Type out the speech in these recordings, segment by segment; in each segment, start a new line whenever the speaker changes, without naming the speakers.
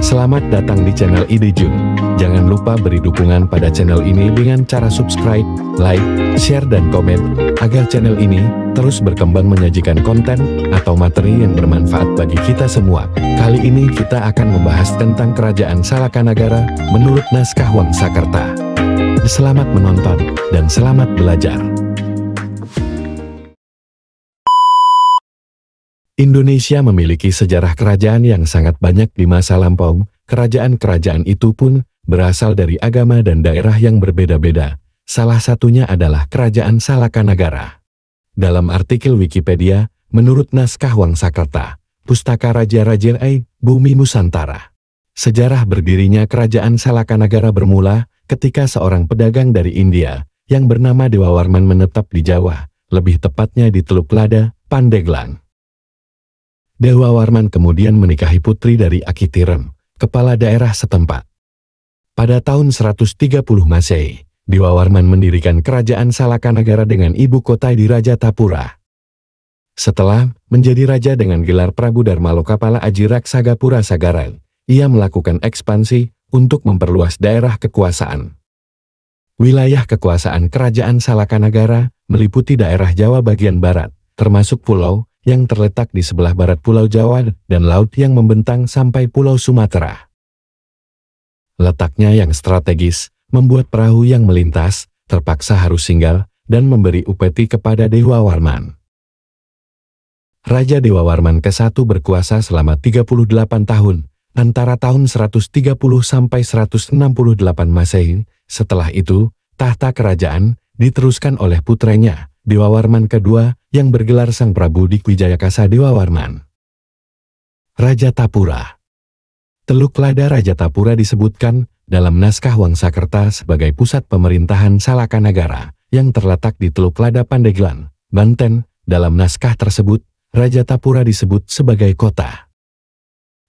Selamat datang di channel Ide Jun. Jangan lupa beri dukungan pada channel ini dengan cara subscribe, like, share dan komen, agar channel ini terus berkembang menyajikan konten atau materi yang bermanfaat bagi kita semua. Kali ini kita akan membahas tentang Kerajaan Salakanagara menurut naskah Wangsakerta. Selamat menonton dan selamat belajar. Indonesia memiliki sejarah kerajaan yang sangat banyak di masa lampau. Kerajaan-kerajaan itu pun berasal dari agama dan daerah yang berbeda-beda. Salah satunya adalah Kerajaan Salakanagara. Dalam artikel Wikipedia, menurut naskah Wangsakerta, Pustaka Raja-Raja Bumi Nusantara. Sejarah berdirinya Kerajaan Salakanagara bermula ketika seorang pedagang dari India yang bernama Dewa Warman menetap di Jawa, lebih tepatnya di Teluk Lada, Pandeglang. Dewa Warman kemudian menikahi putri dari Akitirem, kepala daerah setempat. Pada tahun 130 Masehi, Dewa Warman mendirikan Kerajaan Salakanagara dengan ibu kota di Rajatapura. Setelah menjadi raja dengan gelar Prabu Dharma Lokapala Aji Raksagapura Sagaran, ia melakukan ekspansi untuk memperluas daerah kekuasaan. Wilayah kekuasaan Kerajaan Salakanagara meliputi daerah Jawa bagian barat, termasuk pulau yang terletak di sebelah barat Pulau Jawa dan laut yang membentang sampai Pulau Sumatera. Letaknya yang strategis membuat perahu yang melintas terpaksa harus singgah dan memberi upeti kepada Dewa Warman. Raja Dewa Warman ke-1 berkuasa selama 38 tahun, antara tahun 130 sampai 168 Masehi. Setelah itu, tahta kerajaan diteruskan oleh putranya, Dewa Warman kedua, yang bergelar Sang Prabu Dikwijayakasa Dewa Warman. Rajatapura. Teluk Lada Rajatapura disebutkan dalam naskah Wangsakerta sebagai pusat pemerintahan Salakanagara yang terletak di Teluk Lada Pandeglang, Banten. Dalam naskah tersebut, Rajatapura disebut sebagai kota.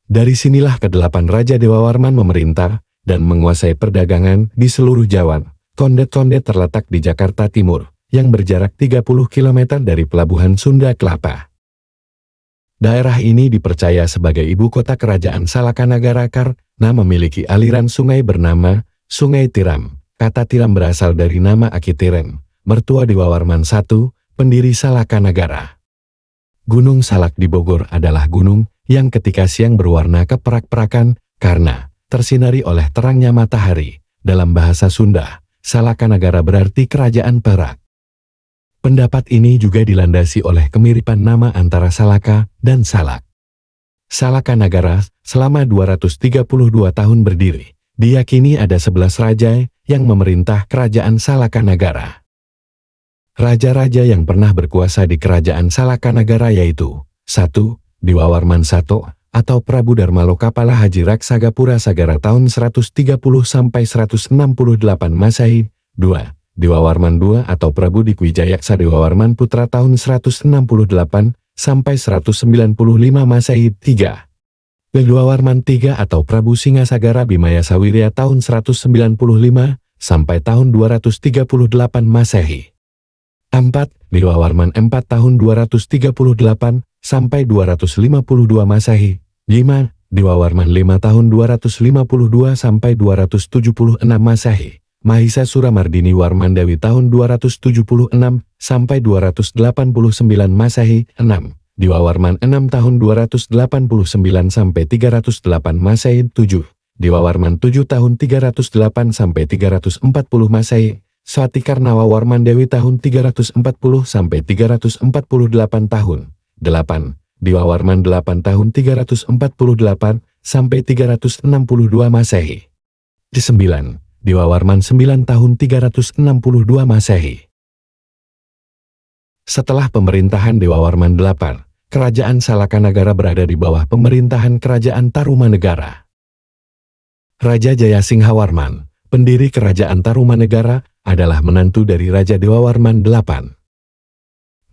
Dari sinilah ke-8 Raja Dewa Warman memerintah dan menguasai perdagangan di seluruh Jawa. Kondet-kondet terletak di Jakarta Timur, yang berjarak 30 km dari Pelabuhan Sunda Kelapa. Daerah ini dipercaya sebagai ibu kota Kerajaan Salakanagara karena memiliki aliran sungai bernama Sungai Tiram. Kata Tiram berasal dari nama Akitirem, mertua Dewa Warman I, pendiri Salakanagara. Gunung Salak di Bogor adalah gunung yang ketika siang berwarna keperak-perakan karena tersinari oleh terangnya matahari. Dalam bahasa Sunda, Salakanagara berarti kerajaan perak. Pendapat ini juga dilandasi oleh kemiripan nama antara Salaka dan Salak. Salakanagara selama 232 tahun berdiri, diyakini ada 11 raja yang memerintah Kerajaan Salakanagara. Raja-raja yang pernah berkuasa di Kerajaan Salakanagara yaitu 1. Dewa Warman I atau Prabu Dharma Lokapala Haji Raksagapura Sagara tahun 130 sampai 168 Masehi. 2. Dewa Warman II atau Prabu Dikwijayaksa Dewa Warman Putra tahun 168 sampai 195 Masehi. 3. Dewa Warman III atau Prabu Singasagara Bimaya Sawirya tahun 195 sampai tahun 238 Masehi. 4. Dewa Warman IV tahun 238 sampai 252 Masehi. 5. Dewa Warman V tahun 252 sampai 276 Masehi. Mahisa Suramardini Warman Dewi tahun 276 sampai 289 Masehi. 6. Dewa Warman VI tahun 289 sampai 308 Masehi. 7. Dewa Warman VII tahun 308 sampai 340 Masehi. Swati Karnawa Warman Dewi tahun 340 sampai 348 tahun. 8. Dewa Warman VIII tahun 348 sampai 362 Masehi. 9. Dewa Warman IX tahun 362 Masehi. Setelah pemerintahan Dewa Warman VIII, Kerajaan Salakanagara berada di bawah pemerintahan Kerajaan Tarumanegara. Raja Jayasingha Warman, pendiri Kerajaan Tarumanegara, adalah menantu dari Raja Dewa Warman VIII.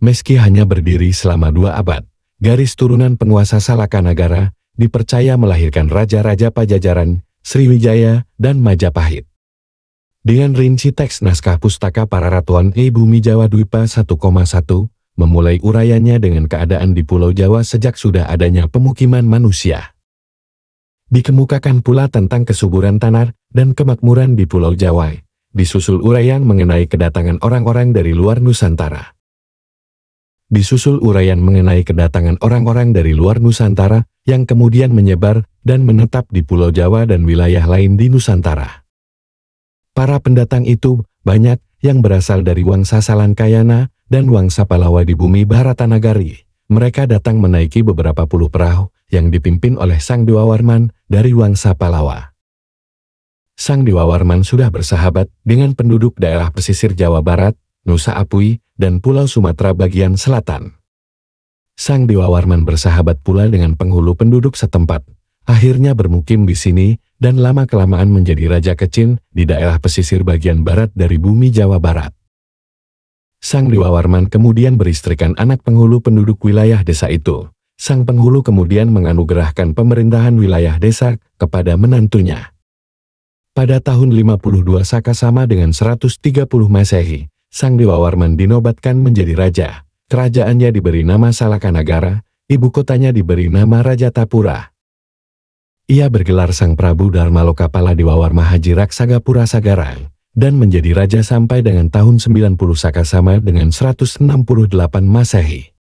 Meski hanya berdiri selama 2 abad, garis turunan penguasa Salakanagara dipercaya melahirkan raja-raja Pajajaran, Sriwijaya, dan Majapahit. Dengan rinci teks naskah Pustaka Para Ratuan Bumi Jawa Dwipa 1,1, memulai uraiannya dengan keadaan di Pulau Jawa sejak sudah adanya pemukiman manusia. Dikemukakan pula tentang kesuburan tanah dan kemakmuran di Pulau Jawa, disusul uraian mengenai kedatangan orang-orang dari luar Nusantara. Disusul uraian mengenai kedatangan orang-orang dari luar Nusantara yang kemudian menyebar dan menetap di Pulau Jawa dan wilayah lain di Nusantara. Para pendatang itu banyak yang berasal dari Wangsa Salankayana dan Wangsa Palawa di bumi Bharatanagari. Mereka datang menaiki beberapa puluh perahu yang dipimpin oleh Sang Dewa Warman dari Wangsa Palawa. Sang Dewa Warman sudah bersahabat dengan penduduk daerah pesisir Jawa Barat, Nusa Apui, dan Pulau Sumatera bagian selatan. Sang Dewa Warman bersahabat pula dengan penghulu penduduk setempat, akhirnya bermukim di sini dan lama-kelamaan menjadi raja kecil di daerah pesisir bagian barat dari bumi Jawa Barat. Sang Dewa Warman kemudian beristrikan anak penghulu penduduk wilayah desa itu. Sang penghulu kemudian menganugerahkan pemerintahan wilayah desa kepada menantunya. Pada tahun 52 Saka sama dengan 130 Masehi, Sang Dewa Warman dinobatkan menjadi raja. Kerajaannya diberi nama Salakanagara, ibu kotanya diberi nama Rajatapura. Ia bergelar Sang Prabu Dharma Lokapala Dewa Warma Haji Raksagapura Sagara, dan menjadi raja sampai dengan tahun 90 Saka sama dengan 168 Masehi.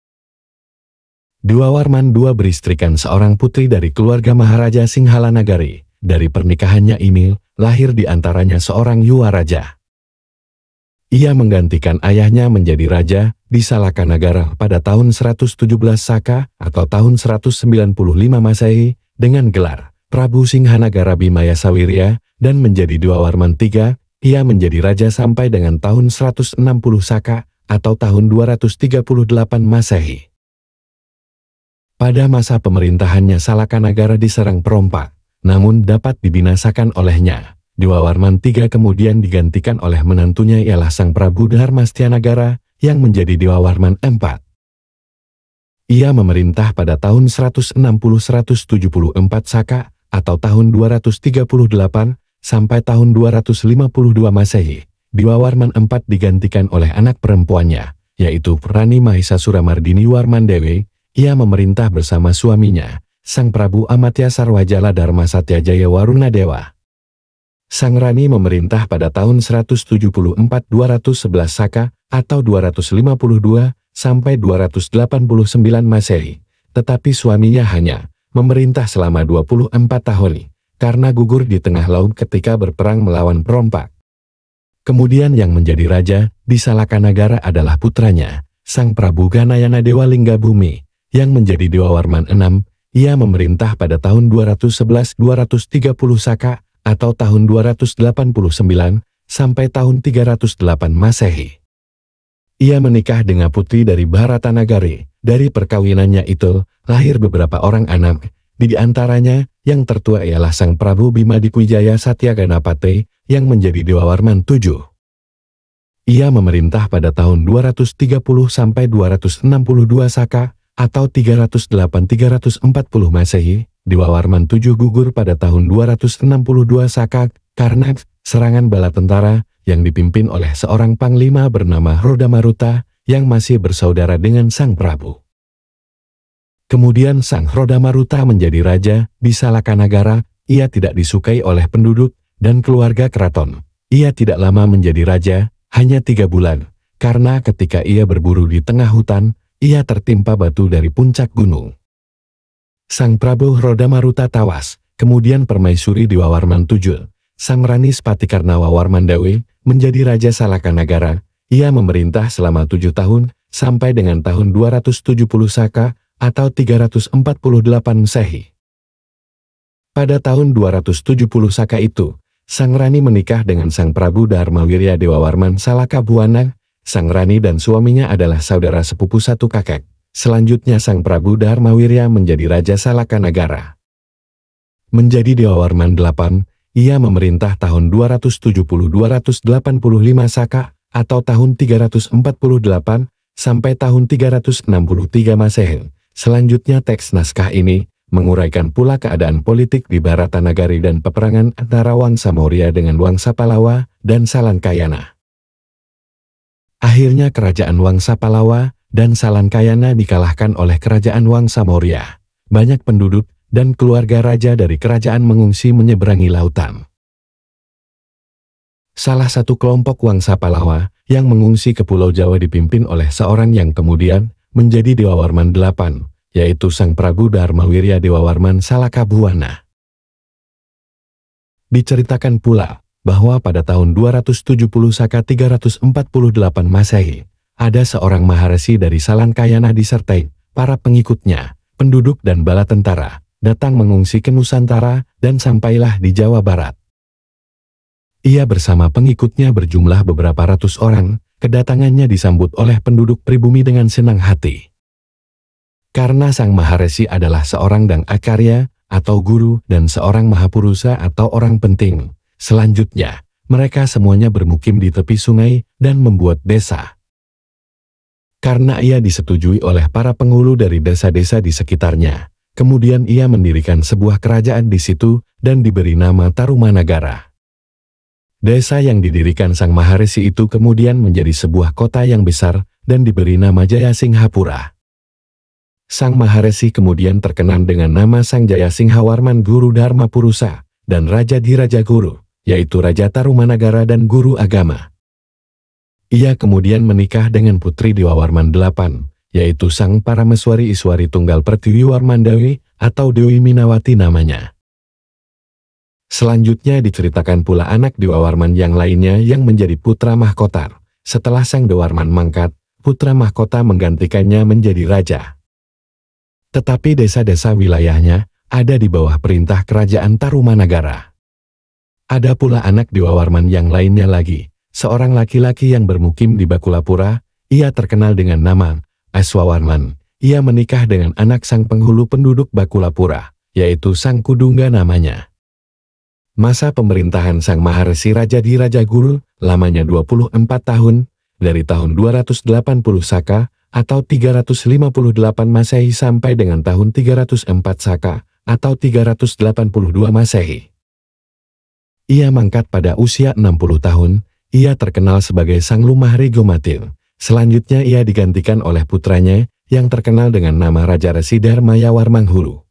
Dewa Warman II beristrikan seorang putri dari keluarga Maharaja Singhalanagari. Dari pernikahannya ini, lahir di antaranya seorang Yuwa Raja. Ia menggantikan ayahnya menjadi raja di Salakanagara pada tahun 117 Saka atau tahun 195 Masehi dengan gelar Prabu Singhanagara Bimaya Sawirya dan menjadi Dewa Warman III. Ia menjadi raja sampai dengan tahun 160 Saka atau tahun 238 Masehi. Pada masa pemerintahannya Salakanagara diserang perompak, namun dapat dibinasakan olehnya. Dewa Warman III kemudian digantikan oleh menantunya ialah Sang Prabu Dharmastianagara yang menjadi Dewa Warman IV. Ia memerintah pada tahun 160-174 Saka atau tahun 238 sampai tahun 252 Masehi. Dewa Warman IV digantikan oleh anak perempuannya, yaitu Rani Mahisasura Mardini Warmandewi. Ia memerintah bersama suaminya, Sang Prabu Amatya Sarwajala Dharma Satyajaya Warunadewa. Sang Rani memerintah pada tahun 174-211 Saka atau 252 sampai 289 Masehi, tetapi suaminya hanya memerintah selama 24 tahun karena gugur di tengah laut ketika berperang melawan perompak. Kemudian yang menjadi raja di Salakanagara adalah putranya, Sang Prabu Ganayana Dewa Linggabumi, yang menjadi Dewa Warman VI. Ia memerintah pada tahun 211-230 Saka atau tahun 289 sampai tahun 308 Masehi. Ia menikah dengan putri dari Bharatanagari. Dari perkawinannya itu, lahir beberapa orang anak, di antaranya yang tertua ialah Sang Prabu Bimadikwijaya Satyaganapate yang menjadi Dewa Warman VII. Ia memerintah pada tahun 230 sampai 262 Saka atau 308-340 Masehi. Dewa Warman VII gugur pada tahun 262 Saka karena serangan bala tentara yang dipimpin oleh seorang panglima bernama Hrodamaruta yang masih bersaudara dengan Sang Prabu. Kemudian Sang Hrodamaruta menjadi raja di Salakanagara. Ia tidak disukai oleh penduduk dan keluarga keraton. Ia tidak lama menjadi raja, hanya 3 bulan, karena ketika ia berburu di tengah hutan, ia tertimpa batu dari puncak gunung. Sang Prabu Hrodamaruta tawas. Kemudian Permaisuri Dewa Warman VII, Sang Rani Spatikarnawa Warmandewi, menjadi raja Salakanagara. Ia memerintah selama 7 tahun sampai dengan tahun 270 Saka atau 348 Masehi. Pada tahun 270 Saka itu, Sang Rani menikah dengan Sang Prabu Dharmawirya Dewa Warman Salakabuana. Sang Rani dan suaminya adalah saudara sepupu satu kakek. Selanjutnya Sang Prabu Dharmawirya menjadi Raja Salakanagara. Menjadi Dewa Warman VIII, ia memerintah tahun 270-285 Saka atau tahun 348 sampai tahun 363 Masehi. Selanjutnya teks naskah ini menguraikan pula keadaan politik di Bharatanagari dan peperangan antara Wangsa Maurya dengan Wangsa Palawa dan Salankayana. Akhirnya kerajaan Wangsa Palawa dan Salankayana dikalahkan oleh kerajaan Wangsa Maurya. Banyak penduduk dan keluarga raja dari kerajaan mengungsi menyeberangi lautan. Salah satu kelompok Wangsa Pallawa yang mengungsi ke Pulau Jawa dipimpin oleh seorang yang kemudian menjadi Dewawarman VIII, yaitu Sang Prabu Dharmawirya Dewawarman Salakabhuwana. Diceritakan pula bahwa pada tahun 270 Saka 348 Masehi, ada seorang maharesi dari Salankayana disertai para pengikutnya, penduduk dan bala tentara, datang mengungsi ke Nusantara dan sampailah di Jawa Barat. Ia bersama pengikutnya berjumlah beberapa ratus orang, kedatangannya disambut oleh penduduk pribumi dengan senang hati. Karena sang maharesi adalah seorang dang akarya atau guru dan seorang mahapurusa atau orang penting, selanjutnya mereka semuanya bermukim di tepi sungai dan membuat desa. Karena ia disetujui oleh para penghulu dari desa-desa di sekitarnya, kemudian ia mendirikan sebuah kerajaan di situ dan diberi nama Tarumanagara. Desa yang didirikan sang maharesi itu kemudian menjadi sebuah kota yang besar dan diberi nama Jayasinghapura. Sang maharesi kemudian terkenal dengan nama Sang Jayasinghawarman Guru Dharma Purusa dan Raja Diraja Guru, yaitu Raja Tarumanagara dan guru agama. Ia kemudian menikah dengan putri Dewawarman VIII, yaitu Sang Parameswari Iswari Tunggal Pertiwiwarman Dewi atau Dewi Minawati namanya. Selanjutnya diceritakan pula anak Dewawarman yang lainnya yang menjadi putra mahkota. Setelah Sang Dewawarman mangkat, putra mahkota menggantikannya menjadi raja. Tetapi desa-desa wilayahnya ada di bawah perintah kerajaan Tarumanagara. Ada pula anak Dewawarman yang lainnya lagi, seorang laki-laki yang bermukim di Bakulapura. Ia terkenal dengan nama Aswawarman. Ia menikah dengan anak sang penghulu penduduk Bakulapura, yaitu Sang Kudungga namanya. Masa pemerintahan Sang Maharesi Raja Diraja Guru lamanya 24 tahun, dari tahun 280 Saka atau 358 Masehi sampai dengan tahun 304 Saka atau 382 Masehi. Ia mangkat pada usia 60 tahun, ia terkenal sebagai Sang Lumahri Gomatir. Selanjutnya ia digantikan oleh putranya yang terkenal dengan nama Raja Resi Dharmayawarmanghulu.